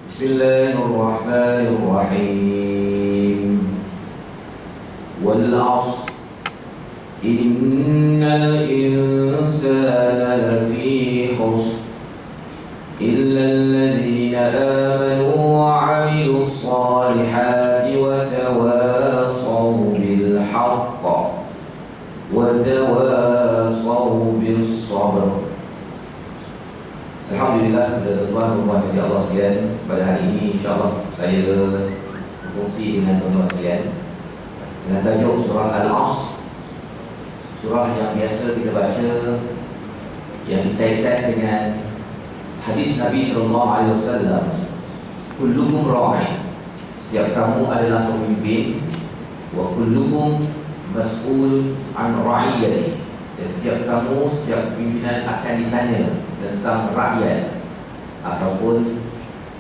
Bismillahirrahmanirrahim. Wal 'ashr innal insana lafi khusr illa alladhina amanu wa 'amilus salihati wa tawasaw bil haqq wa tawasaw bis sabr. Alhamdulillah, tuan-tuan dan Allah sekalian, pada hari ini insya-Allah saya berkongsi dengan tuan-tuan sekalian dengan tajuk surah Al-'Ashr. Surah yang biasa kita baca yang dikaitkan dengan hadis Nabi sallallahu alaihi wasallam, kullukum ra'i, setiap kamu adalah pemimpin, wa kullukum mas'ul an ra'iyati, dan setiap kamu, setiap pimpinan akan ditanya tentang rakyat ataupun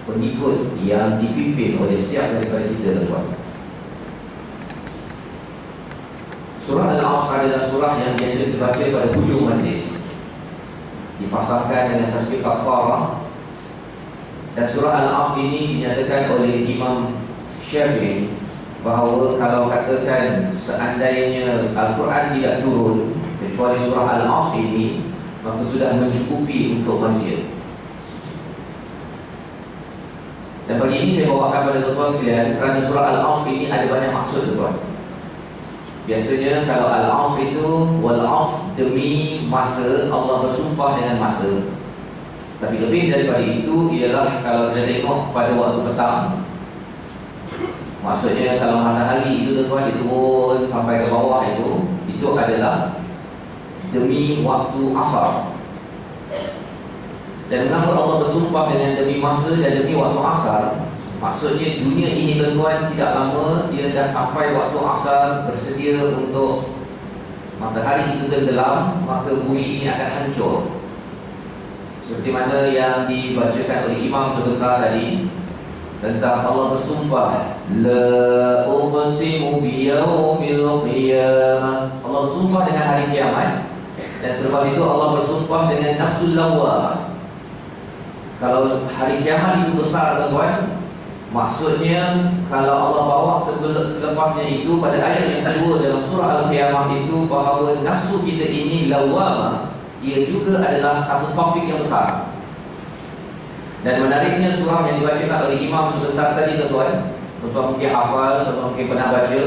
pengikut yang dipimpin oleh setiap daripada kita, tuan. Surah Al-'Ashr adalah surah yang biasa dibaca pada hujung majlis, dipasangkan dengan tasbih kafarah. Dan surah Al-'Ashr ini dinyatakan oleh Imam Syafi'i bahawa kalau katakan seandainya Al-Quran tidak turun kecuali surah Al-'Ashr ini, maka sudah mencukupi untuk manusia. Dan pagi ini saya bawakan pada tuan-tuan sekalian kerana surah Al-'Ashr ini ada banyak maksud, tuan. Biasanya kalau Al-'Ashr itu wal 'ashr, demi masa, Allah bersumpah dengan masa. Tapi lebih daripada itu ialah kalau kita tengok pada waktu petang, maksudnya kalau matahari itu, tuan, dia turun sampai ke bawah itu adalah demi waktu asar. Dan mengapa Allah bersumpah dengan demi masa dan demi waktu asar? Maksudnya dunia ini, tuan-tuan, tidak lama dia dah sampai waktu asar, bersedia untuk matahari itu tenggelam, maka bumi ini akan hancur. Seperti mana yang dibacakan oleh Imam sebentar tadi tentang Allah bersumpah, la uqsimu biyaumil qiyamah. Allah bersumpah dengan hari kiamat. Dan selepas itu Allah bersumpah dengan nafsul lawwamah. Kalau hari kiamat itu besar, tuan-tuan, maksudnya kalau Allah bawa selepasnya itu pada ayat yang kedua dalam surah Al-Qiyamah itu, bahawa nafsu kita ini lawwamah, ia juga adalah satu topik yang besar. Dan menariknya surah yang dibacakan oleh Imam sebentar tadi, tuan-tuan, tuan-tuan mungkin hafal, tuan-tuan mungkin pernah baca,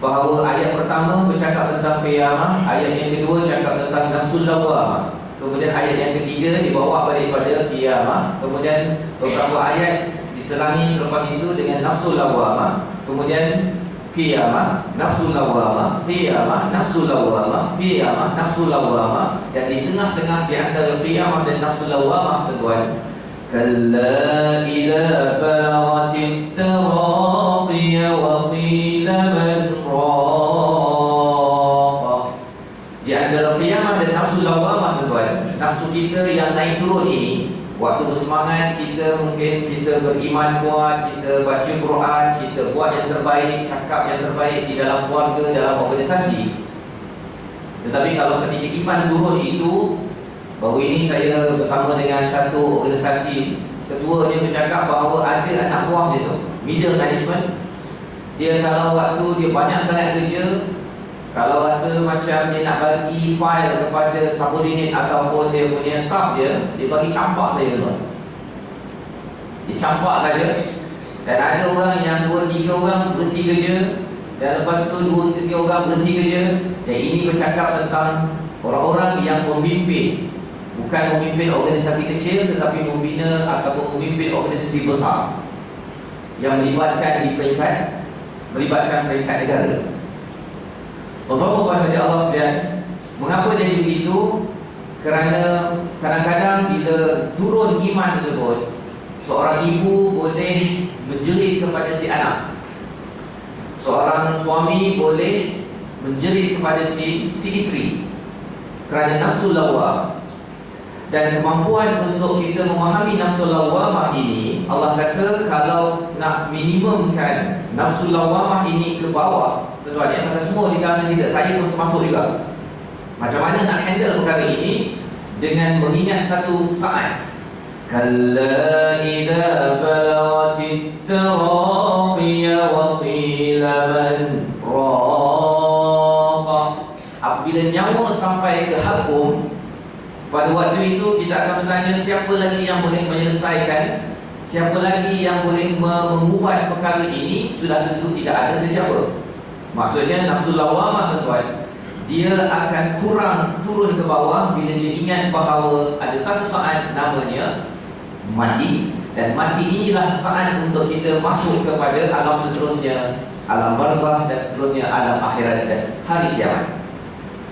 bahawa ayat pertama bercakap tentang qiyamah, ayat yang kedua cakap tentang nafsul lawwamah, kemudian ayat yang ketiga dibawa daripada qiyamah, kemudian beberapa ayat diselangi selepas itu dengan nafsul lawwamah, kemudian qiyamah, nafsul lawwamah, qiyamah, nafsul lawwamah, qiyamah, nafsul lawwamah, dan di tengah-tengah di antara qiyamah dan nafsul lawwamah, tuan, kalla idza balaghatit taraqiya wa qila man raqa. Di antara qiyamah dan nafsu lawwamah, tuan, nafsu kita yang naik turun ini, waktu bersemangat kita mungkin kita beriman kuat, kita baca Quran, kita buat yang terbaik, cakap yang terbaik di dalam keluarga, dalam organisasi. Tetapi kalau ketika iman turun itu, baru ini saya bersama dengan satu organisasi, ketua dia bercakap bahawa ada anak buah dia tu, middle management, dia kalau waktu dia banyak sangat kerja, kalau rasa macam dia nak bagi file kepada subordinate ataupun dia punya staff dia bagi campak saja, tuan. Dia campak saja. Dan ada orang yang 2-3 orang berhenti kerja, dan lepas tu 2-3 orang berhenti kerja. Dan ini bercakap tentang orang-orang yang memimpin, bukan memimpin organisasi kecil, tetapi membina ataupun memimpin organisasi besar yang melibatkan peringkat negara. Tuan-tuan dan Allah sekalian, mengapa jadi begitu? Kerana kadang-kadang bila turun iman tersebut, seorang ibu boleh menjerit kepada si anak, seorang suami boleh menjerit kepada si isteri kerana nafsu lawwamah. Dan kemampuan untuk kita memahami nafsu lawwamah ini, Allah kata kalau nak minimumkan nafsu lawwamah ini ke bawah, tuan-tuan, yang pasal semua di kalangan kita, saya pun termasuk juga. Macam mana nak handle perkara ini? Dengan mengingat satu saat, kalla idza balagha Pada waktu itu kita akan bertanya siapa lagi yang boleh menyelesaikan, siapa lagi yang boleh mengubah perkara ini. Sudah tentu tidak ada sesiapa. Maksudnya nafsu lawamah tuan-tuan, dia akan kurang turun ke bawah bila dia ingat bahawa ada satu saat namanya mati. Dan mati inilah saat untuk kita masuk kepada alam seterusnya, alam barzakh dan seterusnya, alam akhirat dan hari kiamat.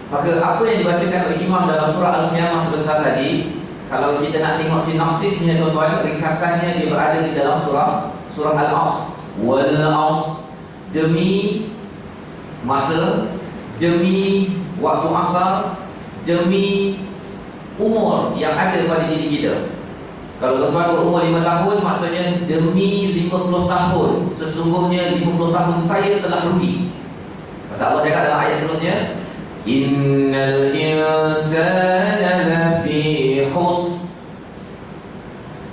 Maka apa yang dibacakan oleh Imam dalam surah Al-Qiyamah sebentar tadi, kalau kita nak tengok sinopsisnya tuan-tuan, ringkasannya dia berada di dalam surah Al-Asr. Wal Asr, demi masa, demi waktu asar, demi umur yang ada pada diri kita. Kalau tuan-tuan berumur 5 tahun, maksudnya demi 50 tahun. Sesungguhnya 50 tahun saya telah rugi. Pasal Allah cakap dalam ayat seterusnya, Innal insana lafi khusr.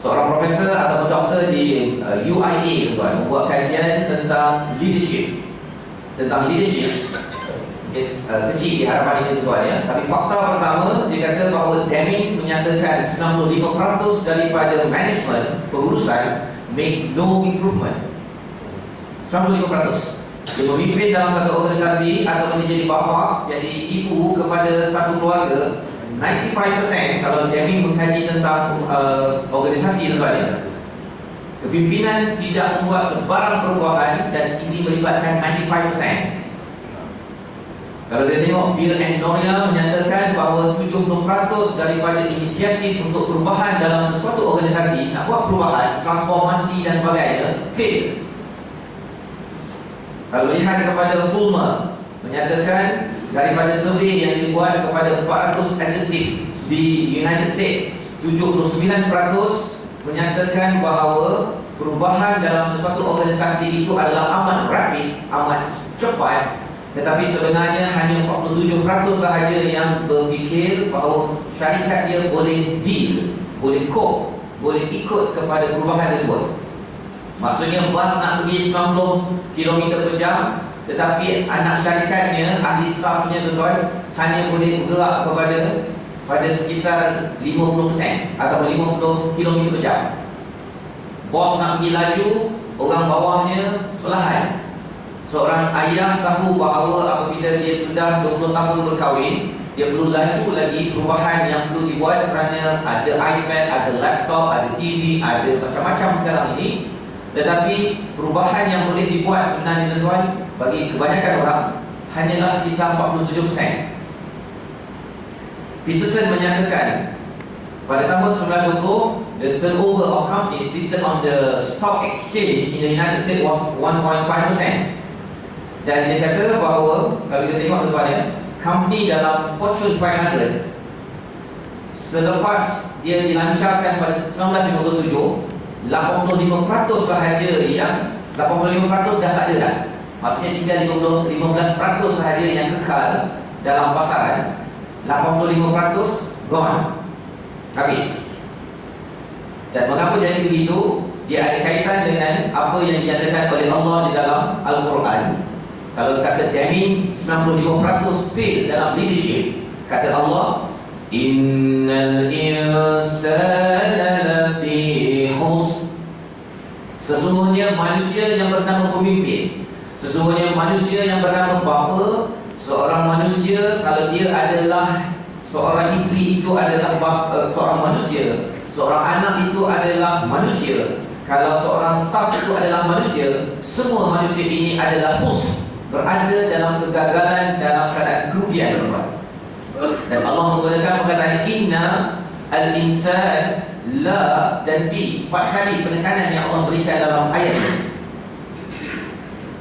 Seorang profesor atau doktor di UIA tuan membuat kajian tentang leadership. Kecil di hadapan ini tuan ya. Tapi fakta pertama, dia kata bahawa Deming menyatakan 95% daripada management pengurusan make no improvement. 95%. Dia memimpin dalam satu organisasi atau menjadi bapa, jadi ibu kepada satu keluarga. 95% kalau Deming mengkaji tentang organisasi tuan ya, kepimpinan tidak membuat sebarang perubahan, dan ini melibatkan 95%. Kalau kita tengok Bill and Noria menyatakan bahawa 70% daripada inisiatif untuk perubahan dalam sesuatu organisasi, nak buat perubahan, transformasi dan sebagainya, fail. Kalau lihat kepada Fulmer, menyatakan daripada survei yang dibuat kepada 400 eksekutif di United States, 79% menyatakan bahawa perubahan dalam sesuatu organisasi itu adalah amat rapid, amat cepat. Tetapi sebenarnya hanya 47% sahaja yang berfikir bahawa syarikat dia boleh deal, boleh cope, boleh ikut kepada perubahan tersebut. Maksudnya bas nak pergi 90 km per jam, tetapi anak syarikatnya, ahli stafnya tuan-tuan, hanya boleh bergerak pada sekitar 50% atau 50 km per jam. Bos nak pergi laju, orang bawahnya perlahan. Seorang ayah tahu bahawa apabila dia sudah 20 tahun berkahwin, dia perlu laju lagi perubahan yang perlu dibuat kerana ada iPad, ada laptop, ada TV, ada macam-macam sekarang ini. Tetapi perubahan yang boleh dibuat sebenarnya tuan-tuan, bagi kebanyakan orang hanyalah sekitar 47%. Peterson menyatakan pada tahun 1920, the turnover of companies listed on the stock exchange in the United States was 1.5%. Dan dia kata bahawa kalau kita tengok tuan-tuan ya, company dalam Fortune 500 selepas dia dilancarkan pada 1957, 85% sahaja yang 85% dah tak ada dah. Maksudnya tinggal 15% sahaja yang kekal dalam pasaran. 85% gone, habis. Dan mengapa jadi begitu? Dia ada kaitan dengan apa yang dinyatakan oleh Allah di dalam Al-Quran. Kalau kata Deming 95% fail dalam leadership, kata Allah, Innal insana lafi khusr. Sesungguhnya manusia yang bernama pemimpin, sesungguhnya manusia yang bernama bapa, seorang manusia kalau dia adalah seorang isteri itu adalah seorang manusia, seorang anak itu adalah manusia, kalau seorang staf itu adalah manusia, semua manusia ini adalah khusr, berada dalam kegagalan, dalam keadaan kerugian. Dan Allah menggunakan perkataan inna, al-insan, la dan fi. 4 kali penekanan yang Allah berikan dalam ayat ini.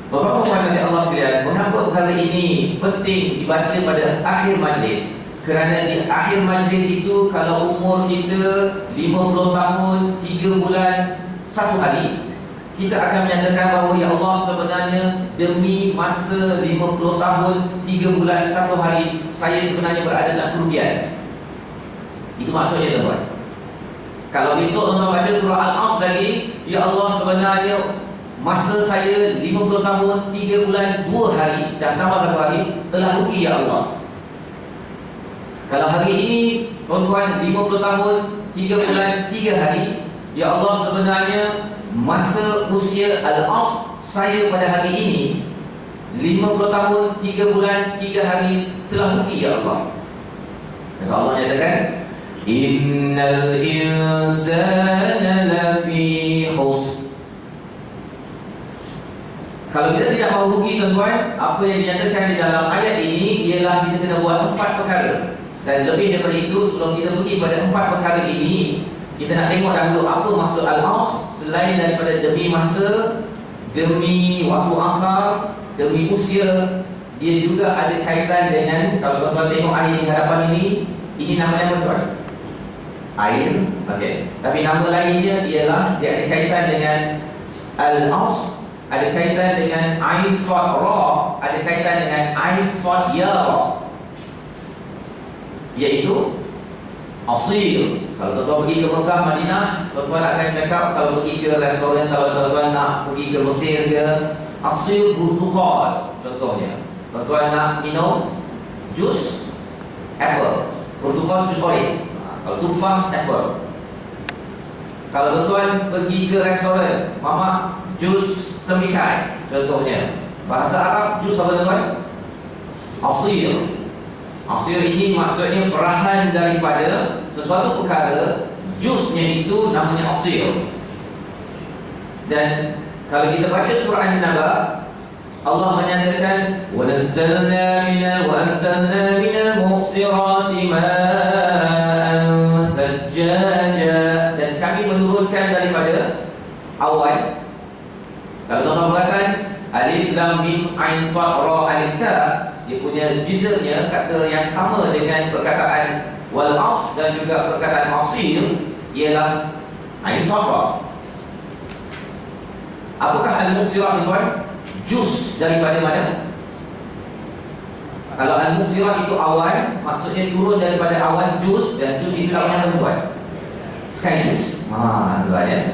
Bapak-bapak dan Allah sekalian, mengapa perkara ini penting dibaca pada akhir majlis? Kerana di akhir majlis itu, kalau umur kita 50 tahun, 3 bulan, 1 hari, kita akan menyatakan bahawa ya Allah, sebenarnya demi masa 50 tahun, 3 bulan, 1 hari, saya sebenarnya berada dalam kerugian. Itu maksudnya tuan-tuan. Kalau besok tuan-tuan baca surah Al-Asr lagi, ya Allah, sebenarnya masa saya 50 tahun, 3 bulan, 2 hari dan tambah 1 hari telah rugi ya Allah. Kalau hari ini tuan-tuan, 50 tahun 3 bulan 3 hari. Ya Allah, sebenarnya masa usia al-asr saya pada hari ini 50 tahun 3 bulan 3 hari telah rugi ya Allah. Dan Allah nyatakan, innal insana lafi khusr. Kalau kita tidak mahu rugi tuan-tuan, apa yang dinyatakan di dalam ayat ini ialah kita kena buat 4 perkara. Dan lebih daripada itu, sebelum kita pergi pada 4 perkara ini, kita nak tengok dahulu apa maksud al-asr. Selain daripada demi masa, demi waktu asar, demi usia, dia juga ada kaitan dengan, kalau tuan-tuan tengok air di hadapan ini namanya apa tuan? Air. Okey. Tapi nama lainnya ialah dia ada kaitan dengan al-asr, ada kaitan dengan ain sad ra, ada kaitan dengan ain sad ya ra, iaitu asir. Kalau tuan-tuan pergi ke Mekah, Madinah, tuan-tuan akan cakap, kalau pergi ke restoran, kalau tuan-tuan nak pergi ke Mesir ke, asir burtukal contohnya. Tuan-tuan nak minum jus apple, burtukal jus orange, kalau tufah apple. Kalau tuan-tuan pergi ke restoran, mama jus tembikai contohnya. Bahasa Arab jus apa tuan-tuan? Asir. Asir ini maksudnya perahan daripada sesuatu perkara, jusnya itu namanya asir. Dan kalau kita baca surah An-Naba, Allah menyatakan, wa nazzalna minal wa anzalna minal muqsirati ma'an thajjaja, dan kami menurunkan daripada awan. Kalau tuan-tuan perasan, alif lam mim ain sad ra alif ta, dia punya jizrnya kata yang sama dengan perkataan wal asr dan juga perkataan asir, ialah ain sad ra. Apakah al-muqsirah tuan? Jus daripada mana? Kalau al-muqsirah itu awan, maksudnya turun daripada awan jus, dan jus itu namanya apa tuan? Sky juice. Tuan ya.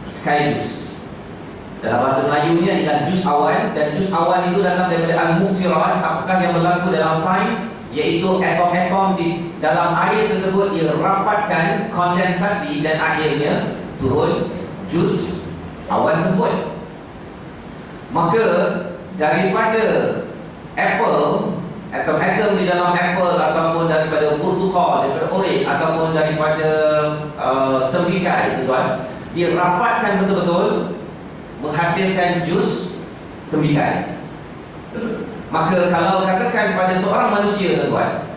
Sky juice. Dalam bahasa Melayunya ialah jus awan, dan jus awan itu datang daripada al-muqsirah. Apakah yang berlaku dalam sains? Iaitu atom-atom di dalam air tersebut ia rapatkan, kondensasi, dan akhirnya turun jus awan tersebut. Maka daripada apple, atom-atom di dalam apple, ataupun daripada burtukal, daripada orange, ataupun daripada tembikai itu tuan, dia rapatkan betul-betul menghasilkan jus tembikai. Maka kalau katakan pada seorang manusia tuan,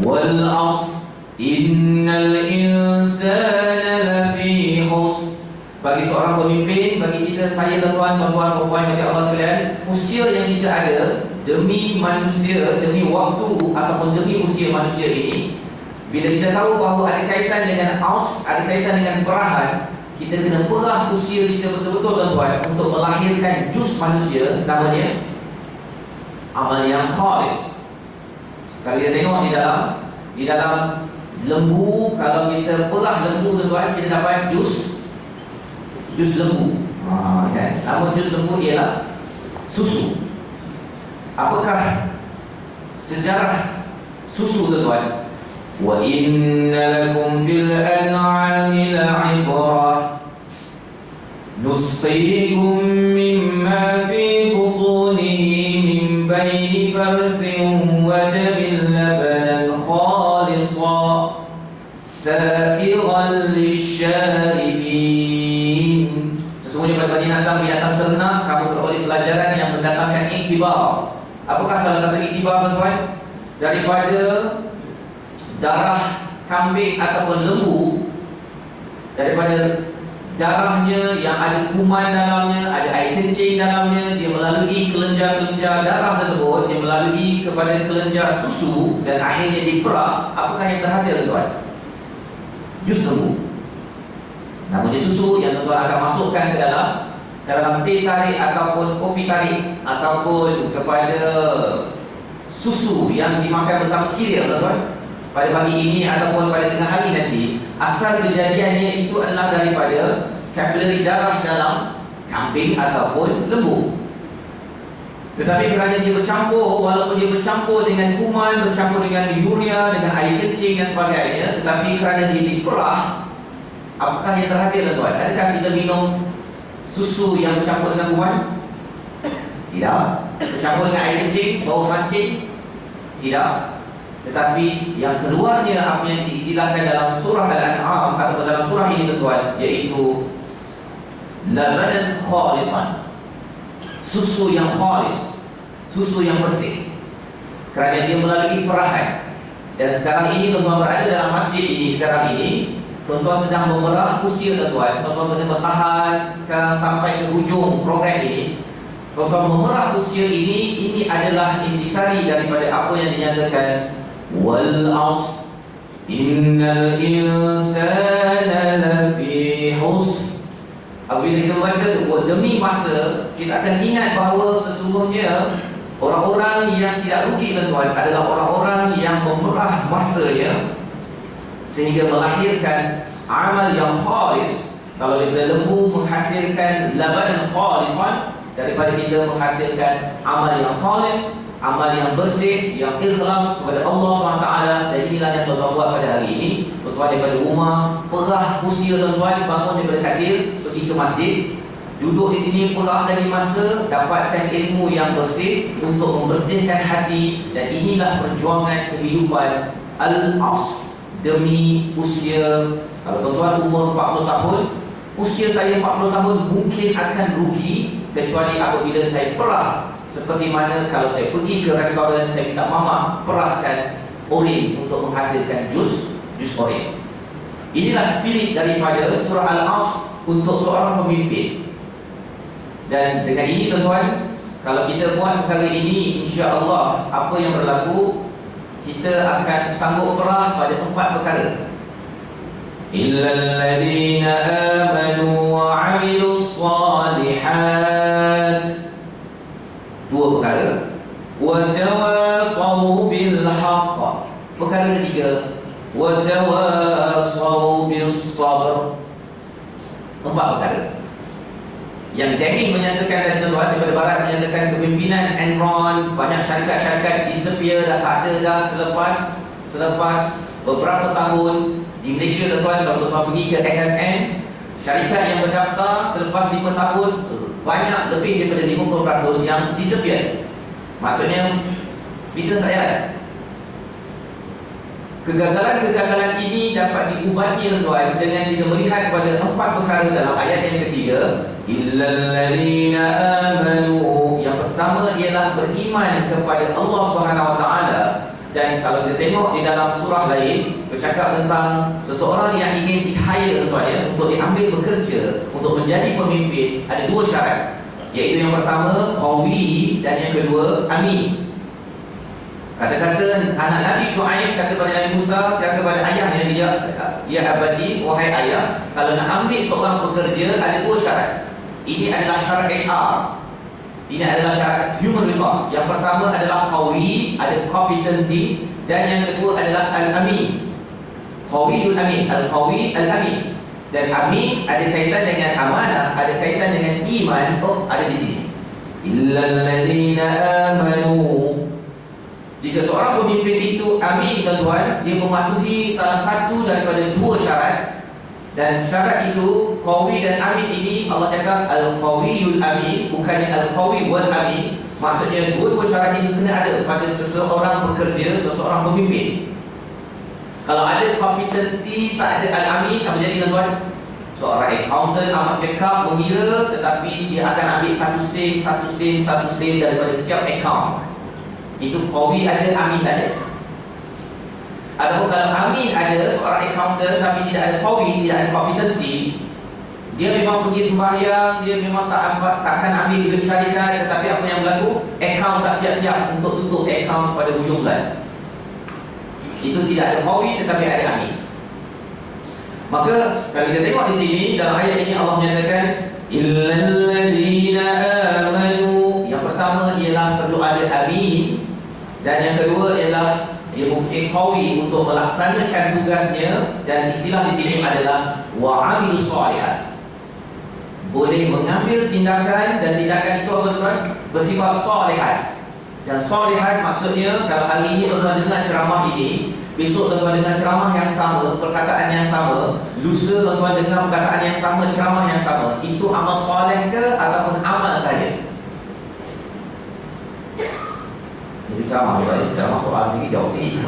wal asr innal insana lafi khusr, bagi seorang pemimpin, bagi kita, saya tuan-tuan, tuan-tuan, puan-puan bagi Allah sekalian, usia yang kita ada demi manusia, demi waktu ataupun demi usia manusia ini, bila kita tahu bahawa ada kaitan dengan aus, ada kaitan dengan perahan, kita kena perah usia kita betul-betul tuan-tuan untuk melahirkan jus manusia, namanya amal yang khalis. Kalau kita tengok di dalam lembu, kalau kita perah lembu tuan-tuan, kita dapat jus lembu. Kan? Nama jus lembu ialah susu. Apakah sejarah susu tuan-tuan? Wa inna lakum fil an'ami la'ibrah nusqikum mimma fi butunihi min bayni farthin wa damin labanan khalisan sa'iran lisyaribin. Sesungguhnya pada binatang ternak kamu beroleh pelajaran yang mendatangkan iktibar. Apakah salah satu iktibar tuan-tuan? Daripada darah kambing ataupun lembu, daripada darahnya yang ada kuman dalamnya, ada air kencing dalamnya, dia melalui kelenjar-kelenjar darah tersebut, dia melalui kepada kelenjar susu, dan akhirnya diperah. Apakah yang terhasil tuan? Jus lembu. Namanya susu yang tuan akan masukkan ke dalam teh tarik ataupun kopi tarik, ataupun kepada susu yang dimakan bersama cereal tuan, pada pagi ini ataupun pada tengah hari nanti. Asal kejadiannya itu adalah daripada kapilari darah dalam kambing ataupun lembu. Tetapi kerana dia bercampur, walaupun dia bercampur dengan kuman, bercampur dengan urea, dengan air kencing dan sebagainya, tetapi kerana dia diperah, apakah yang terhasil tuan? Adakah kita minum susu yang bercampur dengan kuman? Tidak. Bercampur dengan air kencing, bau hancing? Tidak. Tetapi yang keluarnya apa yang diistilahkan dalam surah Al-An'am atau dalam surah ini tuan, iaitu labanan khalisan, susu yang khalis, susu yang bersih, kerana dia melalui perahan. Dan sekarang ini tuan-tuan berada dalam masjid ini. Sekarang ini tuan-tuan sedang memerah usia tuan-tuan. Tuan-tuan kena bertahan sampai ke hujung program ini. Tuan-tuan memerah usia ini adalah intisari daripada apa yang dinyatakan wal asr innal insana lafi husr. Apabila kita baca demi masa, kita akan ingat bahawa sesungguhnya orang-orang yang tidak rugi tuan-tuan adalah orang-orang yang memerah masanya sehingga melahirkan amal yang khalis. Kalau daripada lembu menghasilkan labanan khalisan, daripada kita menghasilkan amal yang khalis, amal yang bersih, yang ikhlas kepada Allah SWT. Dan inilah yang tuan-tuan buat pada hari ini. Tuan-tuan daripada rumah, perah usia tuan-tuan, bangun daripada katil, pergi ke masjid, duduk di sini, perah dari masa, dapatkan ilmu yang bersih untuk membersihkan hati. Dan inilah perjuangan kehidupan Al-Asr demi usia. Kalau tuan-tuan umur 40 tahun, usia saya 40 tahun mungkin akan rugi, kecuali apabila saya perah. Seperti mana kalau saya pergi ke restoran, saya minta mama perahkan oren untuk menghasilkan jus oren. Inilah spirit daripada surah Al-Asr untuk seorang pemimpin. Dan dengan ini tuan-tuan, kalau kita buat perkara ini, insya-Allah apa yang berlaku, kita akan sanggup perah pada 4 perkara. Illal ladzina amanu wa 'amilus shalihat. 2 perkara. Wa tawasaw bil haqq. Perkara ketiga, wa tawasaw bis sabr. 4 perkara. Yang Daging menyatakan dari tuan daripada barat menyatakan kepimpinan Enron, banyak syarikat-syarikat disappear, dah tak ada dah selepas beberapa tahun. Di Malaysia tuan-tuan, kalau tuan-tuan pergi ke SSN, syarikat yang berdaftar selepas 5 tahun, banyak lebih daripada 50% yang disappear. Maksudnya bisnes tak jalan. Kegagalan-kegagalan ini dapat diubati tuan-tuan dengan kita melihat kepada 4 perkara dalam ayat yang ketiga. Illal ladzina amanu. Yang pertama ialah beriman kepada Allah Subhanahu Wa Taala. Dan kalau kita tengok di dalam surah lain bercakap tentang seseorang yang ingin di-hire tuan ya, untuk diambil bekerja, untuk menjadi pemimpin, ada 2 syarat. Iaitu yang pertama qawi dan yang kedua amin. Kata-kata anak Nabi Shu'aib kata kepada Nabi Musa, kata kepada ayahnya, dia abadi, wahai ayah, kalau nak ambil seorang pekerja ada 2 syarat. Ini adalah syarat HR. Ini adalah syarat human resource. Yang pertama adalah qawi, ada competency, dan yang kedua adalah al-amin. Qawiyul amin, al-qawi al-amin. Dan amin ada kaitan dengan amanah, ada kaitan dengan iman. Ada di sini. Illal ladzina amanu. Jika seorang pemimpin itu amin tuan-tuan, dia mematuhi salah satu daripada 2 syarat. Dan syarat itu, qawi dan amin ini, Allah cakap al-qawiyul amin, bukannya al-qawi wal amin. Maksudnya dua-dua syarat ini kena ada pada seseorang pekerja, seseorang pemimpin. Kalau ada kompetensi, tak ada al-amin, apa jadi tuan-tuan? Seorang accountant amat cekap, mengira, tetapi dia akan ambil satu sen daripada setiap account. Itu qawi ada, amin tak ada. Adapun kalau amin ada, seorang accountant tapi tidak ada qawi, tidak ada kompetensi, dia memang pergi sembahyang, dia memang takkan ambil duit syarikat, tetapi apa yang berlaku? Account tak siap-siap untuk tutup account pada hujung bulan. Itu tidak ada qawi tetapi ada amin. Maka kalau kita tengok di sini dalam ayat ini Allah menyatakan illal ladzina amanu. Yang pertama ialah perlu ada amin, dan yang kedua ialah dia mempunyai qawi untuk melaksanakan tugasnya, dan istilah di sini adalah wa 'amilus shalihat. boleh mengambil tindakan, dan tindakan itu apa tuan? Bersifat salihat. Dan salihat maksudnya kalau hari ini tuan dengar ceramah ini, besok tuan dengar ceramah yang sama, perkataan yang sama, lusa tuan dengar perkataan yang sama, ceramah yang sama. Itu amal soleh ke ataupun amal saja? Jadi ceramah soal sendiri jauh sini.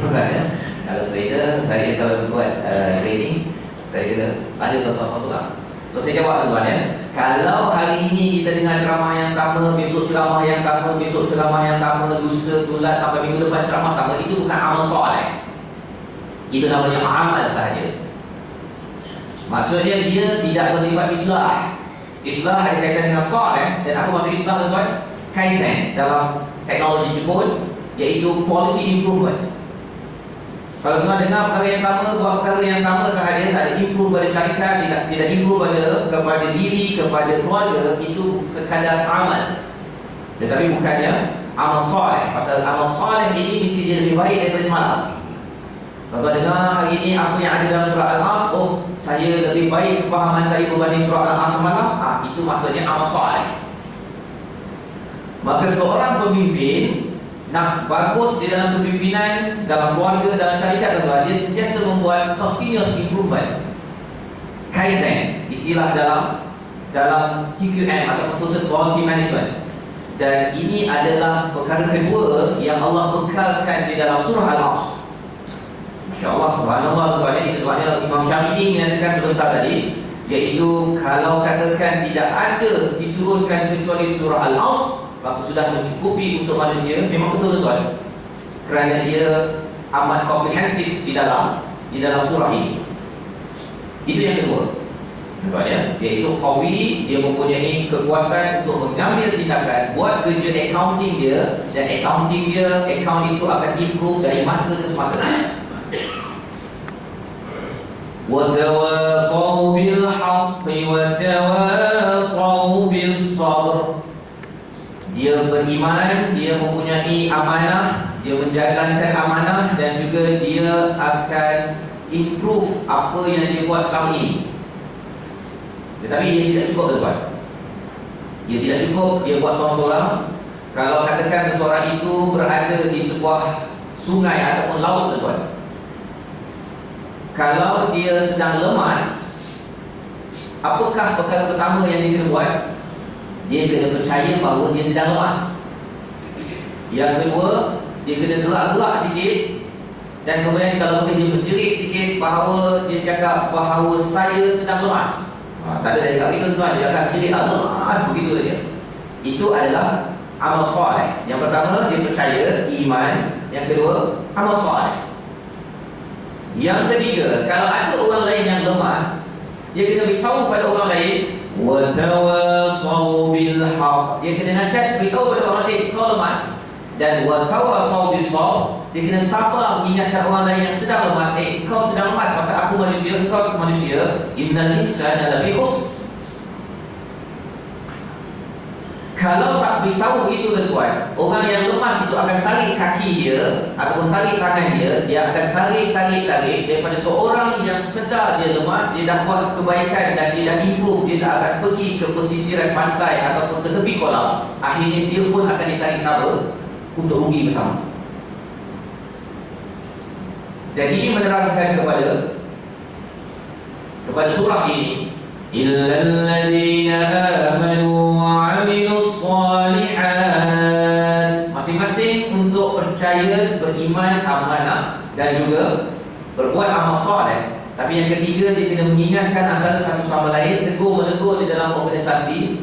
Kalau trader, saya kalau buat trading, saya kena tanya tuan-tuan satu lah. So saya jawab tuan ya. Kalau hari ini kita dengar ceramah yang sama, besok ceramah yang sama, besok ceramah yang sama, lusa bulan sampai minggu depan ceramah sama, itu bukan amal soleh. Itu namanya amal sahaja. Maksudnya dia tidak bersifat islah. Islah ada kaitan dengan soleh. Dan apa maksud islah tuan? Kaizen dalam teknologi Jepun, iaitu quality improvement. Kalau tuan dengar perkara yang sama, buat perkara yang sama sahaja, tak ada improve pada syarikat, tidak improve kepada diri, kepada keluarga, itu sekadar amal. Tetapi bukannya amal soleh. Pasal amal soleh ini mesti dia lebih baik daripada semalam. Kalau dengar hari ini apa yang ada dalam surah Al-Asr, oh saya lebih baik kefahaman saya berbanding surah Al-Asr semalam, itu maksudnya amal soleh. Maka seorang pemimpin nak bagus di dalam kepimpinan, dalam keluarga, dalam syarikat tuan, dia sentiasa membuat continuous improvement. Kaizen, istilah dalam TQM atau Total Quality Management. Dan ini adalah perkara kedua yang Allah bekalkan di dalam surah Al-Asr. Masya Allah, subhanallah tuan, ini sebabnya Imam Syafi'i menyatakan sebentar tadi, iaitu kalau katakan tidak ada diturunkan kecuali surah Al-Asr, maka sudah mencukupi untuk manusia. Memang betul tuan, kerana dia amat komprehensif di dalam surah ini. Itu yang kedua tuan ya, iaitu qawi, dia mempunyai kekuatan untuk mengambil tindakan, buat kerja accounting dia, dan account itu akan improve dari masa ke semasa. Wa tawasaw bil haqqi wa tawasaw bis sabr. Dia beriman, dia mempunyai amanah, dia menjalankan amanah, dan juga dia akan improve apa yang dia buat selama ini. Tetapi dia tidak cukup tuan. Dia tidak cukup dia buat seorang-seorang. Kalau katakan seseorang itu berada di sebuah sungai ataupun laut tuan, kalau dia sedang lemas, apakah perkara pertama yang dia kena buat? Dia kena percaya bahawa dia sedang lemas. Yang kedua, dia kena gerak-gerak sikit. Dan kemudian kalau dia berjerit sikit, bahawa dia cakap bahawa saya sedang lemas. Tak ada dari kat itu tuan, dia akan berjerit lemas, begitu saja. Itu adalah amal soleh. Yang pertama, dia percaya, iman. Yang kedua, amal soleh. Yang ketiga, kalau ada orang lain yang lemas, dia kena beritahu pada orang lain, wa tawasaw bil haqq. Dia kena nasihat, beritahu pada orang lain kau lemas. Dan wa tawasaw bis sabr, dia kena sabar mengingatkan orang lain yang sedang lemas, kau sedang lemas, pasal aku manusia, engkau manusia. Innal insana lafi khusr. Kalau tak beritahu itu tuan, orang yang lemas itu akan tarik kaki dia ataupun tarik tangan dia akan tarik daripada seorang yang sedar dia lemas, dia dah buat kebaikan dan dia dah improve, dia dah akan pergi ke pesisiran pantai ataupun ke tepi kolam. Akhirnya dia pun akan ditarik sama untuk rugi bersama. Dan ini menerangkan kepada surah ini, illal ladzina amanu wa 'amilus shalihat. Masing-masing untuk percaya, beriman, amanah dan juga berbuat amal soleh. Tapi yang ketiga, dia kena mengingatkan antara satu sama lain, tegur-menegur di dalam organisasi,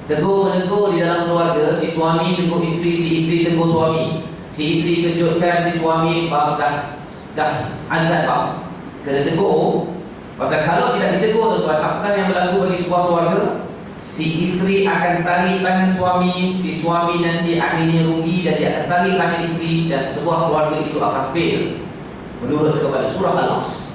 tegur-menegur di dalam keluarga. Si suami tegur isteri, si isteri tegur suami, si isteri kejutkan si suami, dah azab bang, kena tegur. Pasal kalau tidak ditegur tuan, apakah yang berlaku bagi sebuah keluarga? Si isteri akan tarik tangan suami, si suami nanti akhirnya rugi dan dia akan tarik tangan isteri, dan sebuah keluarga itu akan fail menurut kepada surah Al-Asr.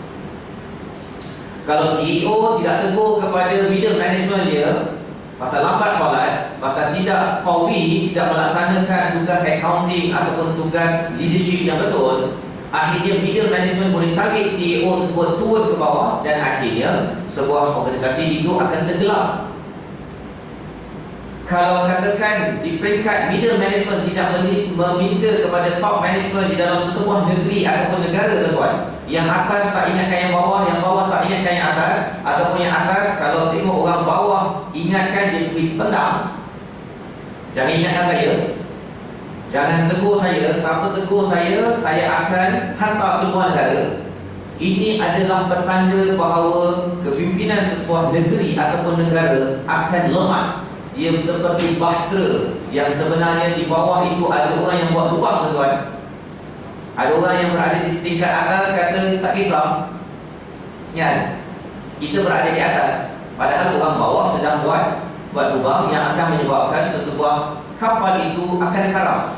Kalau CEO tidak tegur kepada middle management dia pasal lambat solat, pasal tidak qawi, tidak melaksanakan tugas accounting ataupun tugas leadership yang betul, akhirnya middle management boleh tarik CEO tersebut turun ke bawah, dan akhirnya sebuah organisasi itu akan tenggelam. Kalau katakan di peringkat middle management tidak meminta kepada top management di dalam sesebuah negeri ataupun negara, tuan-tuan, yang atas tak ingatkan yang bawah tak ingatkan yang atas, ataupun yang atas kalau tengok orang bawah ingatkan dia pergi tendang. Jangan ingatkan saya, jangan tegur saya, siapa tegur saya akan hantar keluar negara. Ini adalah petanda bahawa kepimpinan sesebuah negeri ataupun negara akan lemas. Dia seperti bahtera yang sebenarnya di bawah itu ada orang yang buat lubang, tuan-tuan. Ada orang yang berada di setingkat atas kata tak kisah, ya, kita berada di atas, padahal orang bawah sedang buat lubang yang akan menyebabkan sesebuah kapal itu akan karam.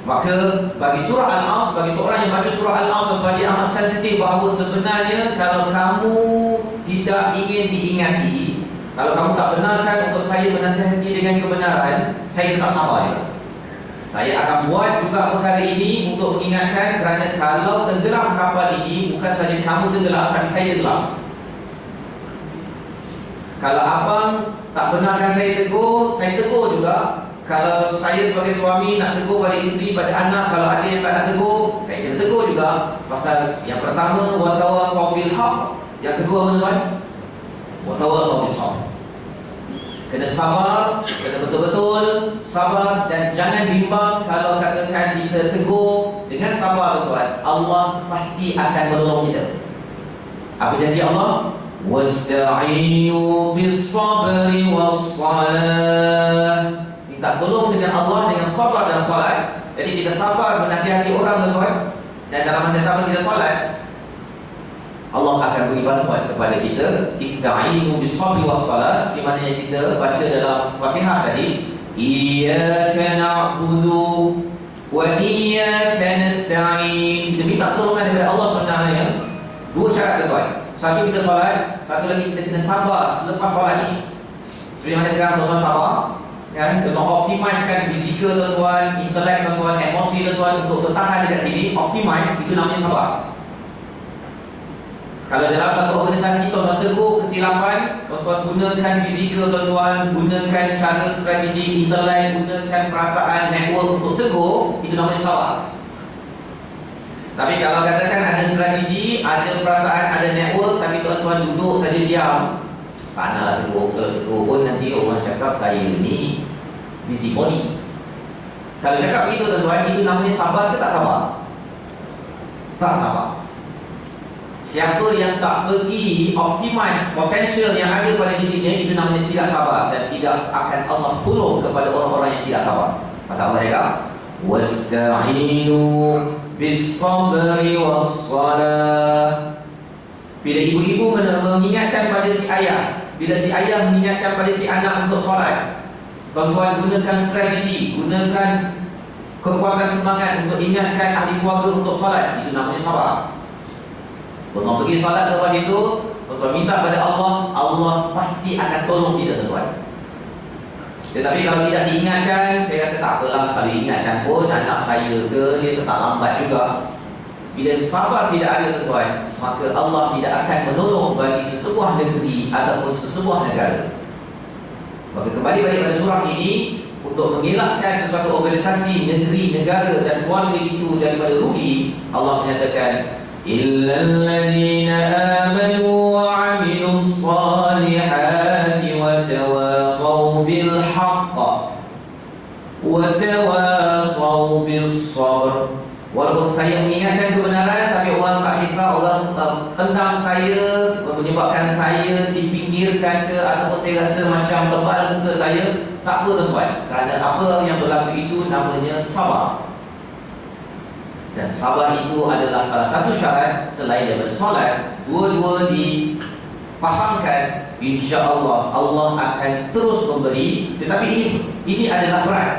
Maka bagi surah Al-As, bagi seorang yang baca surah Al-As, tuan-tuan, dia amat sensitif bahawa sebenarnya kalau kamu tidak ingin diingati, kalau kamu tak benarkan untuk saya menasihati dengan kebenaran, saya tetap sabar juga. Saya akan buat juga perkara ini untuk mengingatkan, kerana kalau tenggelam kapal ini, bukan saja kamu tenggelam, tapi saya tenggelam. Kalau abang tak benarkan saya tegur juga. Kalau saya sebagai suami nak tegur pada isteri, pada anak, kalau ada yang tak nak tegur, saya kena tegur juga. Pasal yang pertama, wa tawasaw bil haqq. Yang kedua, tuan-tuan, wa tawasaw bis sabr. Kena sabar, kena betul-betul sabar, dan jangan bimbang kalau katakan kita tegur dengan sabar, tuan-tuan. Allah pasti akan menolong kita. Apa janji Allah? Wasta'inu bis sabri was salah. Minta tolong dengan Allah dengan sabar dan solat. Jadi kita sabar menasihati orang, tuan-tuan, dan dalam masa sama kita solat, Allah akan beri bantuan kepada kita. Ista'inu bis sabri was salah, di mana yang kita baca dalam Fatihah tadi, iyyaka na'budu wa iyyaka nasta'in. Kita minta pertolongan daripada Allah sebenarnya. Dua syarat, tuan-tuan. Satu, kita solat. Satu lagi, kita kena sabar selepas solat ini. Seperti mana sekarang tuan-tuan sabar, kan? Kita optimiskan fizikal, tuan-tuan, intelek, tuan-tuan, emosi, tuan-tuan, untuk bertahan dekat sini. Optimize, itu namanya sabar. Kalau dalam satu organisasi tuan-tuan tegur kesilapan, tuan-tuan gunakan fizikal, tuan-tuan, gunakan cara strategi, intelek, gunakan perasaan, network untuk tegur, itu namanya sabar. Tapi kalau katakan ada strategi, ada perasaan, ada network, tapi tuan-tuan duduk saja diam, panalah tegur. Kalau tegur pun nanti orang cakap saya ni busy body. Kalau cakap begitu, tuan-tuan, itu namanya sabar ke tak sabar? Tak sabar. Siapa yang tak pergi optimize potensial yang ada pada dirinya, itu namanya tidak sabar, dan tidak akan Allah tolong kepada orang-orang yang tidak sabar. Pasal Allah cakap, wasta'inu bis sabri was salah. Bila ibu-ibu mengingatkan pada si ayah, bila si ayah mengingatkan pada si anak untuk solat, tuan-tuan gunakan strategi, gunakan kekuatan semangat untuk ingatkan ahli keluarga untuk solat, itu namanya sabar. Tuan-tuan pergi solat lepas itu, tuan-tuan minta pada Allah, Allah pasti akan tolong kita, tuan-tuan. Tetapi kalau tidak diingatkan, saya rasa tak apalah. Kalau diingatkan pun anak saya ke, dia tetap lambat juga. Bila sabar tidak ada, tuan-tuan, maka Allah tidak akan menolong bagi sesebuah negeri ataupun sesebuah negara. Maka kembali balik pada surah ini, untuk mengelakkan sesuatu organisasi, negeri, negara dan keluarga itu daripada rugi, Allah menyatakan, illal ladzina amanu wa 'amilus salihati wa tawasaw bil haqq wa tawasaw bis sabr. Walaupun saya mengingatkan kebenaran, tapi orang tak kisah, orang tendang saya, menyebabkan saya dipinggirkan ke, ataupun saya rasa macam tebal muka saya, tak apa, tuan-tuan, kerana apa yang berlaku itu namanya sabar. Dan sabar itu adalah salah satu syarat selain daripada solat. Dua-dua dipasangkan, insya-Allah Allah akan terus memberi. Tetapi ini adalah berat.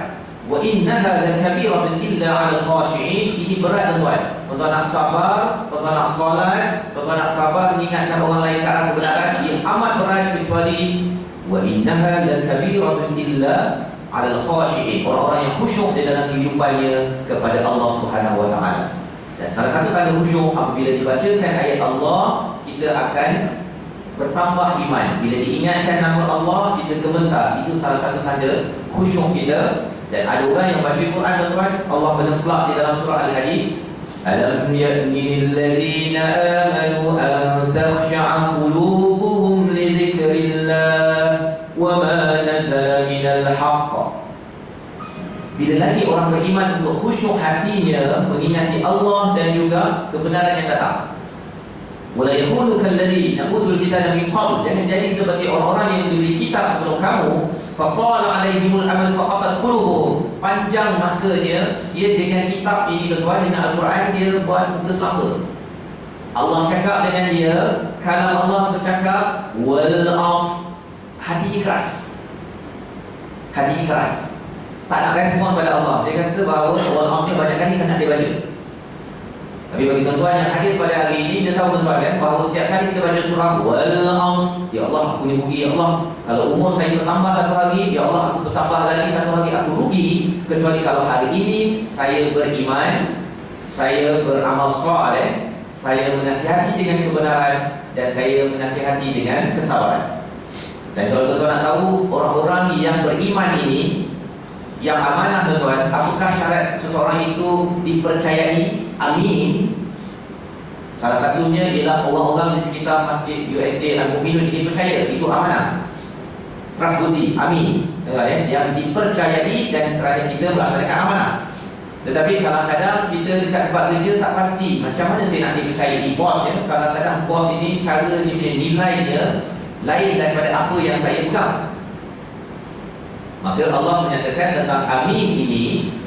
Wa innaha lakabiratun illa 'alal khashi'in. Ini berat, tuan-tuan. Tuan-tuan nak sabar, tuan-tuan nak solat, tuan-tuan nak sabar mengingatkan orang lain ke arah kebenaran, ini amat berat, kecuali wa innaha lakabiratun illa 'alal khashi'in, orang-orang yang khusyuk di dalam kehidupannya kepada Allah Subhanahu wa taala. Dan salah satu tanda khusyuk apabila dibacakan ayat Allah, kita akan bertambah iman. Bila diingatkan nama Allah, kita gemetar. Itu salah satu tanda khusyuk kita. Dan ada orang yang baca Quran, tuan-tuan, Allah menempelak di dalam surah Al-Hadid, alam ya'nil ladzina amanu an takhsha'a qulubuhum li dzikrillah wa ma nazala minal haqq. Bila lagi orang beriman untuk khusyuk hatinya mengingati Allah dan juga kebenaran yang datang. Wala yakunu kalladzina utul kitaba min qabl, jangan jadi seperti orang-orang yang diberi kitab sebelum kamu, faqala alaihimul amal faqasat qulubuhum. Panjang masanya dia dengan kitab ini, tuan-tuan, dengan Al-Quran, dia buat muka selamba. Allah cakap dengan dia, kalau Allah bercakap wal asr, hati ikhlas. Hati ikhlas, tak nak respon pada Allah. Dia rasa bahawa wal asr ni banyak kali sangat saya baca. Tapi bagi tuan-tuan yang hadir pada hari ini, dia tahu, tuan-tuan, kan, bahawa setiap kali kita baca surah wal asr, ya Allah, aku ni rugi, ya Allah. Kalau umur saya bertambah satu hari, ya Allah, aku bertambah lagi satu hari, aku rugi. Kecuali kalau hari ini saya beriman, saya beramal soleh, saya menasihati dengan kebenaran, dan saya menasihati dengan kesabaran. Dan kalau tuan-tuan nak tahu, orang-orang yang beriman ini, yang amanah, tuan-tuan, apakah syarat seseorang itu dipercayai? Amin. Salah satunya ialah orang-orang di sekitar masjid USD Al-Mu'minun ini percaya itu amanah, trustworthy, amin, yang dipercayai dan kerana kita melaksanakan amanah. Tetapi kadang-kadang kita dekat tempat kerja tak pasti macam mana saya nak dipercayai bos, ya. Kadang-kadang bos ini cara dia punya nilainya lain daripada apa yang saya pegang. Maka Allah menyatakan tentang amin ini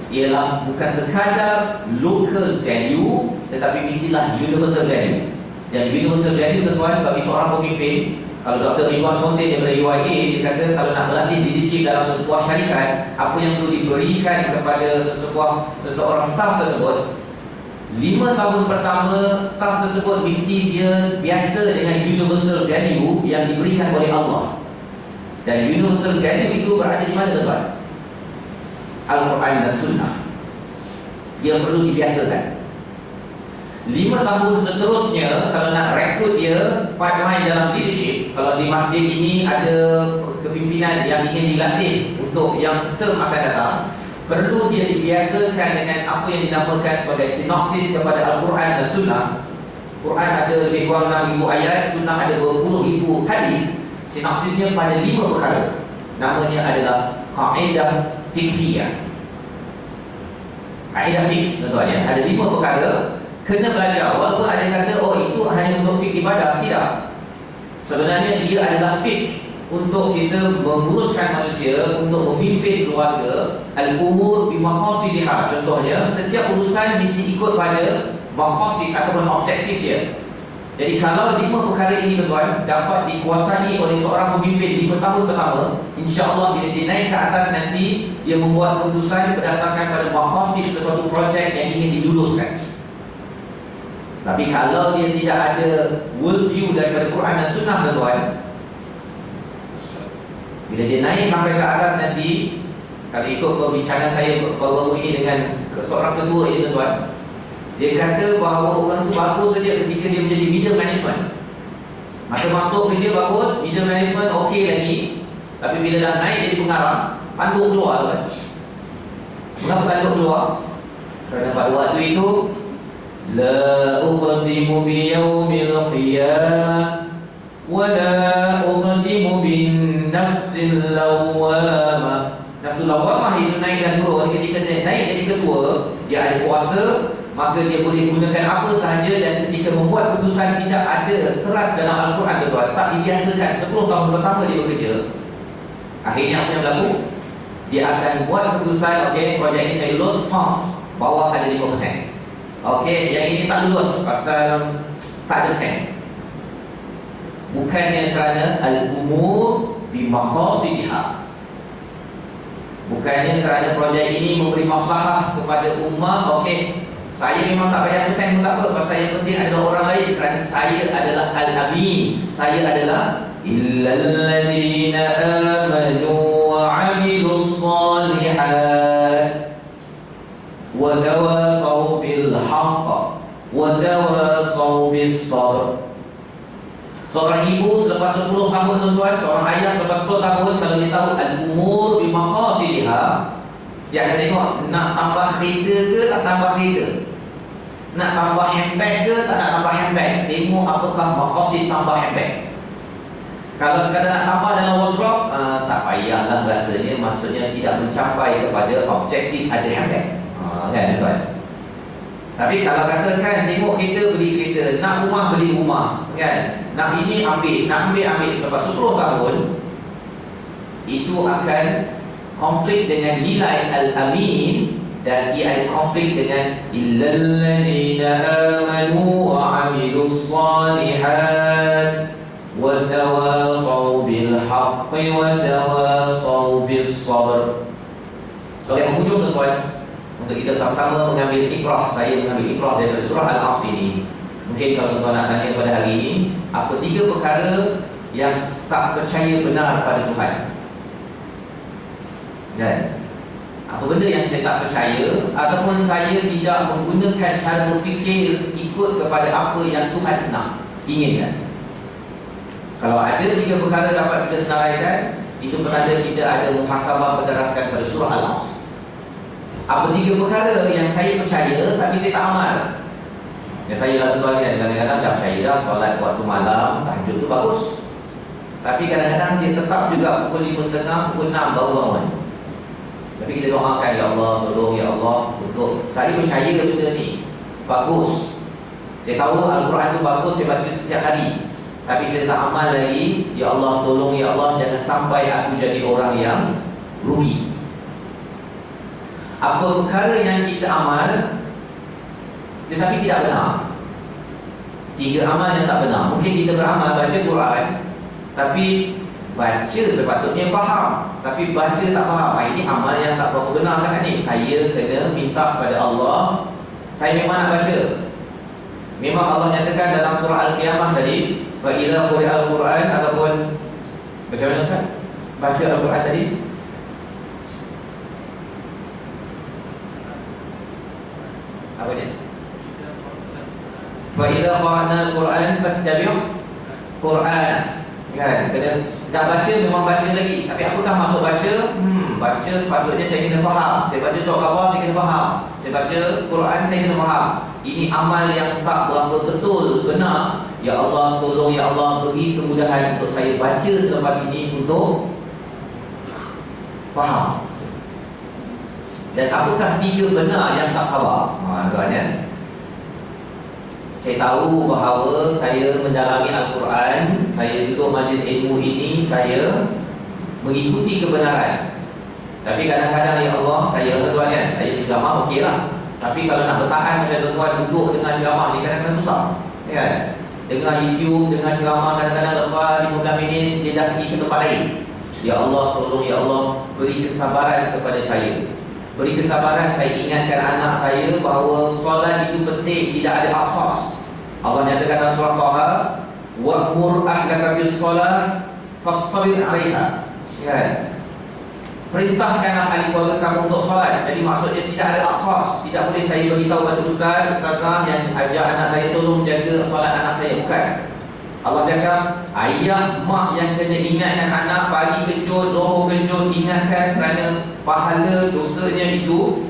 ialah bukan sekadar local value, tetapi mestilah universal value. Dan universal value, tuan-tuan, bagi seorang pemimpin, kalau Dr. Ridwan Fontaine daripada UIA, dia kata kalau nak melatih leadership dalam sesebuah syarikat, apa yang perlu diberikan kepada seseorang staff tersebut, 5 tahun pertama staff tersebut mesti dia biasa dengan universal value yang diberikan oleh Allah. Dan universal value itu berada di mana, tuan-tuan? Al-Quran dan Sunnah. Dia perlu dibiasakan. 5 tahun seterusnya, kalau nak rekrut dia pipeline dalam leadership, kalau di masjid ini ada kepimpinan yang ingin dilatih untuk yang term akan datang, perlu dia dibiasakan dengan apa yang dinamakan sebagai sinopsis kepada Al-Quran dan Sunnah. Quran ada lebih kurang 6,000 ayat, Sunnah ada 20,000 hadis. Sinopsisnya pada 5 perkara. Namanya adalah kaedah fiqhiyah. Kaedah fiqh, tuan-tuan, ya. Ada 5 perkara kena belajar. Walaupun ada yang kata, oh itu hanya untuk fiqh ibadah. Tidak. Sebenarnya dia adalah fiqh untuk kita menguruskan manusia, untuk memimpin keluarga. Al-umur bimaqasidiha. Contohnya, setiap urusan mesti ikut pada maqasid ataupun objektif dia. Jadi kalau 5 perkara ini, tuan-tuan, dapat dikuasai oleh seorang pemimpin 5 tahun pertama, insya-Allah bila dia naik ke atas nanti, dia membuat keputusan berdasarkan pada maqasid sesuatu projek yang ingin diluluskan. Tapi kalau dia tidak ada world view daripada Quran dan Sunnah, tuan-tuan, bila dia naik sampai ke atas nanti, kalau ikut perbincangan saya baru-baru ini dengan seorang ketua ini, tuan-tuan, dia kata bahawa orang tu bagus saja ketika dia menjadi middle management. Masa masuk kerja bagus, middle management okey lagi. Tapi bila dah naik jadi pengarah, tanduk keluar, tuan. Mengapa tanduk keluar? Kerana pada waktu itu, la uqsimu biyaumil qiyamah wa la uqsimu bin nafsil lawwamah. Nafsul lawwamah itu naik dan turun. Ketika dia naik jadi ketua, dia ada kuasa, maka dia boleh gunakan apa sahaja, dan ketika membuat keputusan tidak ada keras dalam Al-Quran, tuan-tuan, tak dibiasakan. 10 tahun pertama dia bekerja, akhirnya apa yang berlaku? Dia akan buat keputusan, okey, projek ini saya lulus, bawah ada 5%. Okey, yang ini tak lulus pasal tak ada persen. Bukannya kerana al-umur bimaqasidiha, bukannya kerana projek ini memberi maslahah kepada ummah. Okey, saya memang tak bayar persen pun tak apa, pasal yang penting adalah orang lain. Kerana saya adalah al-amin, saya adalah illal ladzina amanu wa 'amilus shalihat wa tawasaw bil haqq wa tawasaw bis sabr. Seorang ibu selepas 10 tahun tuan-tuan, seorang ayah selepas 10 tahun, kalau dia tahu al-umur bimaqasidiha, dia akan tengok nak tambah kereta ke tak tambah kereta, nak tambah handbag ke tak nak tambah handbag. Tengok apakah maqasid tambah handbag. Kalau sekadar nak tambah dalam wardrobe, tak payahlah rasanya, maksudnya tidak mencapai kepada objektif ada handbag, kan tuan. Tapi kalau katakan tengok kereta, beli kereta, nak rumah, beli rumah, kan, nak ini ambil, nak ambil selepas 10 tahun, itu akan konflik dengan nilai al-amin, dan ia ada konflik dengan illal ladzina amanu wa 'amilus shalihat wa tawasaw bil haqqi wa tawasaw bis sabr. Sebagai penghujung tuan-tuan, untuk kita sama-sama mengambil ikrah, saya mengambil ikrah daripada surah Al-Asr ini. Mungkin kalau tuan-tuan nak tanya pada hari ini, apa 3 perkara yang tak percaya benar pada Tuhan? Dan apa benda yang saya tak percaya, ataupun saya tidak menggunakan cara berfikir ikut kepada apa yang Tuhan nak, inginkan. Kalau ada 3 perkara dapat kita senaraikan, itu bertanda kita ada muhasabah berdasarkan pada surah Al-Asr. Apa 3 perkara yang saya percaya tapi saya tak amal? Yang saya lah tuan kan, kadang-kadang dah percaya dah solat waktu malam, tahajud tu bagus, tapi kadang-kadang dia tetap juga pukul 5.30, pukul 6 baru bangun. Tapi kita doakan, ya Allah, tolong ya Allah, untuk saya percaya benda ni bagus, saya tahu Al-Quran tu bagus, saya baca setiap hari, tapi saya tak amal lagi. Ya Allah, tolong ya Allah, jangan sampai aku jadi orang yang rugi. Apa perkara yang kita amal tetapi tidak benar? 3 amal yang tak benar. Mungkin kita beramal, baca Quran, tapi baca sepatutnya faham, tapi baca tak faham. Ini amal yang tak berapa benar sangat ni. Saya kena minta kepada Allah, saya memang nak baca. Memang Allah nyatakan dalam surah Al-Qiyamah tadi, fa idza quri'al Quran, ataupun macam mana Ustaz? Baca Al-Quran tadi, apa dia? Fa idza qara'na al-Quran fattabi' Quran. Kan, kena dah baca, memang baca lagi. Tapi apakah maksud baca? Baca sepatutnya saya kena faham. Saya baca surah khabar, saya kena faham. Saya baca Quran, saya kena faham. Ini amal yang tak berapa betul, benar. Ya Allah, tolong ya Allah, beri kemudahan untuk saya baca selepas ini untuk faham. Dan apakah 3 benar yang tak sabar? Tuan ya, saya tahu bahawa saya mendalami Al-Quran, saya duduk majlis ilmu ini, saya mengikuti kebenaran. Tapi kadang-kadang ya Allah, saya tuan ya, saya ceramah okey lah. Tapi kalau nak bertahan macam tuan duduk dengar ceramah ni, kadang-kadang susah, ya kan? Dengar YouTube, dengar ceramah, kadang-kadang lepas 15 minit dia dah pergi ke tempat lain. Ya Allah, tolong ya Allah, beri kesabaran kepada saya. Beri kesabaran, saya ingatkan anak saya bahawa solat itu penting, tidak ada asas. Allah nyatakan dalam surah Taha, wa'mur ahlaka bis solah fastabir 'alaiha. Ya. Perintahkanlah ahli keluarga kamu untuk solat. Jadi maksudnya tidak ada asas. Tidak boleh saya beritahu pada ustazah yang ajak anak saya tolong jaga solat anak saya, bukan. Allah cakap, ayah, mak yang kena ingatkan anak pagi kejut, zuhur kejut, ingatkan, kerana pahala dosanya itu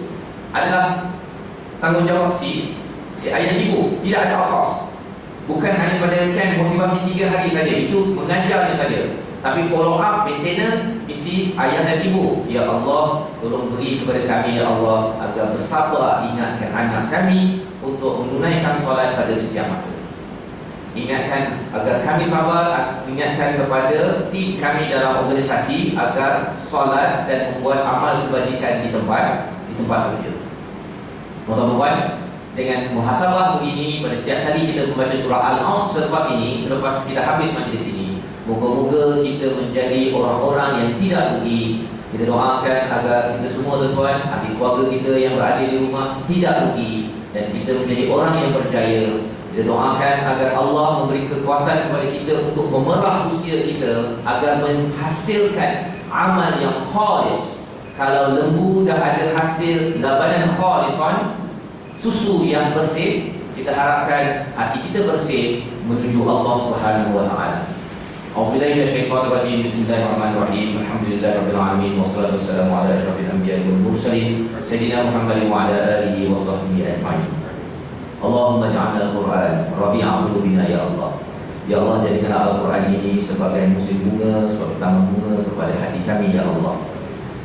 adalah tanggungjawab si ayah ibu. Tidak ada asas. Bukan hanya pada camp motivasi 3 hari saja, itu mengajarnya saja. Tapi follow up, maintenance, mesti ayah dan ibu. Ya Allah, tolong beri kepada kami ya Allah, agar bersabar ingatkan anak kami untuk menunaikan solat pada setiap masa. Ingatkan agar kami sabar, ingatkan kepada tim kami dalam organisasi agar solat dan membuat amal kebajikan di tempat kerja. Tuan-tuan, dengan muhasabah begini, pada setiap kali kita membaca surah Al-Asr selepas kita habis majlis ini, moga-moga kita menjadi orang-orang yang tidak rugi. Kita doakan agar kita semua tuan-tuan, ahli keluarga kita yang berada di rumah tidak rugi, dan kita menjadi orang yang berjaya. Kita doakan agar Allah memberi kekuatan kepada kita untuk memerah usia kita agar menghasilkan amal yang khalis. Kalau lembu dah ada hasil labanan khalisan, susu yang bersih, kita harapkan hati kita bersih, menuju Allah Subhanahu wa taala. A'udzubillahi minasyaitonir rajim. Bismillahirrahmanirrahim. Alhamdulillahirabbil alamin wassalatu wassalamu ala asyrafil anbiya'i wal mursalin sayyidina Muhammadin wa ala alihi wa sahbihi ajma'in. Allahumma ja'alna al-Qur'an rabi'a qulubina ya Allah. Ya Allah, jadikanlah Al-Quran ini sebagai musim bunga, sebagai taman bunga kepada hati kami ya Allah.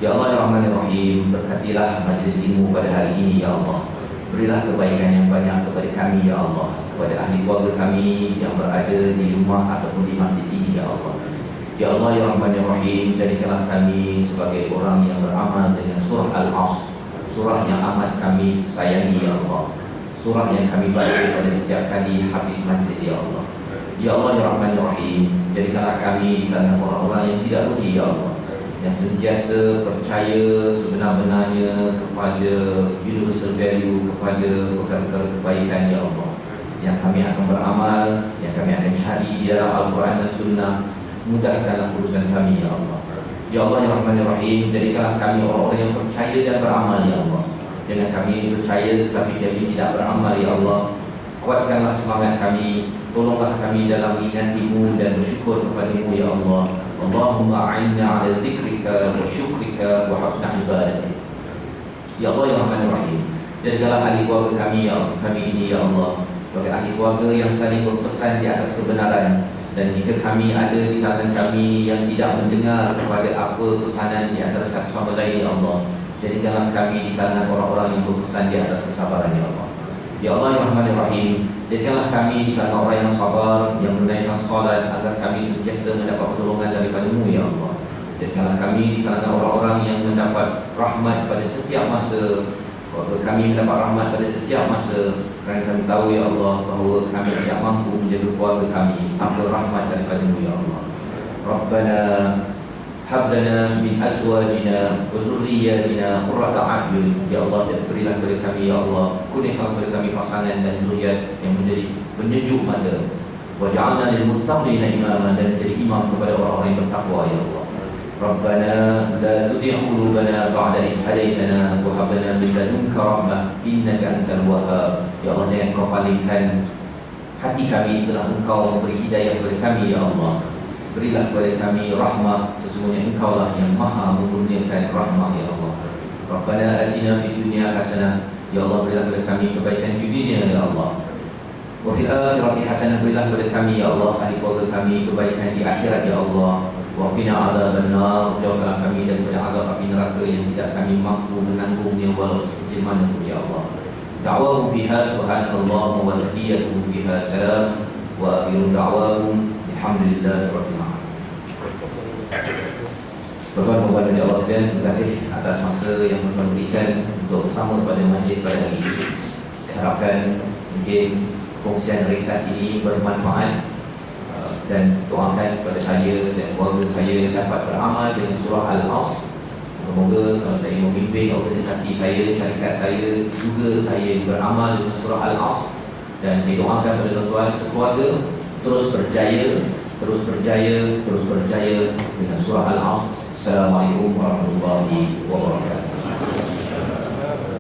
Ya Allah ya Rahman ya Rahim, berkatilah majlis ilmu pada hari ini ya Allah. Berilah kebaikan yang banyak kepada kami ya Allah, kepada ahli keluarga kami yang berada di rumah ataupun di masjid ini ya Allah. Ya Allah ya Rahman ya Rahim, jadikanlah kami sebagai orang yang beramal dengan surah Al-Asr, surah yang amat kami sayangi ya Allah, surah yang kami baca pada setiap kali habis majlis ya Allah. Ya Allah ya Rahman ya Rahim, jadikanlah kami di kalangan orang-orang yang tidak rugi ya Allah, yang sentiasa percaya sebenar-benarnya kepada universal value, kepada perkara-perkara kebaikan ya Allah, yang kami akan beramal, yang kami akan cari di dalam Al-Quran dan Sunnah. Mudahkanlah urusan kami ya Allah. Ya Allah ya Rahman ya Rahim, jadikanlah kami orang-orang yang percaya dan beramal ya Allah. Jangan kami percaya tetapi kami tidak beramal ya Allah. Kuatkanlah semangat kami, tolonglah kami dalam mengingatimu dan bersyukur kepadamu ya Allah. Allahumma a'inna ala dzikrika wa syukrika wa husna ibadatik. Ya Allah ya Rahman ya Rahim, jadikanlah ahli keluarga kami ya kami ini ya Allah sebagai ahli keluarga yang saling berpesan di atas kebenaran. Dan jika kami ada di kalangan kami yang tidak mendengar kepada apa pesanan di antara satu sama lain ya Allah, jadikanlah kami di kalangan orang-orang yang berpesan di atas kesabaran ya Allah. Ya Allah ya Rahman ya Rahim, jadikanlah kami di kalangan orang yang sabar, yang menunaikan salat, agar kami sentiasa mendapat pertolongan daripada-Mu ya Allah. Jadikanlah kami di kalangan orang-orang yang mendapat rahmat pada setiap masa. Kami mendapat rahmat pada setiap masa, kerana kami tahu ya Allah bahawa kami tidak mampu menjaga keluarga kami. Ambil rahmat daripada-Mu ya Allah. Rabbana hab lana min azwajina wa zurriyyatina qurrata a'yun. Ya Allah, berilah kepada kami ya Allah, kurniakan kepada kami pasangan dan zuriat yang menjadi penyejuk mata. Waj'alna lil muttaqina imama, dan menjadi imam kepada orang-orang yang bertakwa ya Allah. Rabbana la tuzigh qulubana ba'da idh hadaytana wa hab lana min ladunka rahmah innaka antal wahhab. Ya Allah, jangan Kau palingkan hati kami setelah Engkau memberi hidayah kepada kami ya Allah. Berilah kepada kami rahmah, sesungguhnya Engkau lah yang maha memurniakan rahmah ya Allah. Rabbana atina fid dunya hasanah. Ya Allah, berilah kepada kami kebaikan di dunia ya Allah. Wa fil akhirati hasanah, berilah kepada kami ya Allah, ahli keluarga kami kebaikan di akhirat ya Allah. Wa qina adzabannar, jauhkanlah kami daripada azab api neraka yang tidak kami mampu menanggungnya walau sekecil mana pun ya Allah. Da'wahum fiha subhanallah wa tahiyyatuhum fiha salam wa akhiru da'wahum alhamdulillahi rabbil alamin. Tuan-tuan dan Allah sekalian, terima kasih atas masa yang tuan berikan untuk bersama kepada majlis pada hari ini. Saya harapkan mungkin kongsian ringkas ini bermanfaat, dan doakan kepada saya dan keluarga saya dapat beramal dengan surah Al-Asr. Semoga kalau saya memimpin organisasi saya, syarikat saya, juga saya beramal dengan surah Al-Asr. Dan saya doakan kepada tuan-tuan sekeluarga terus berjaya, terus berjaya, terus berjaya dengan surah Al-Asr. Assalamualaikum warahmatullahi wabarakatuh.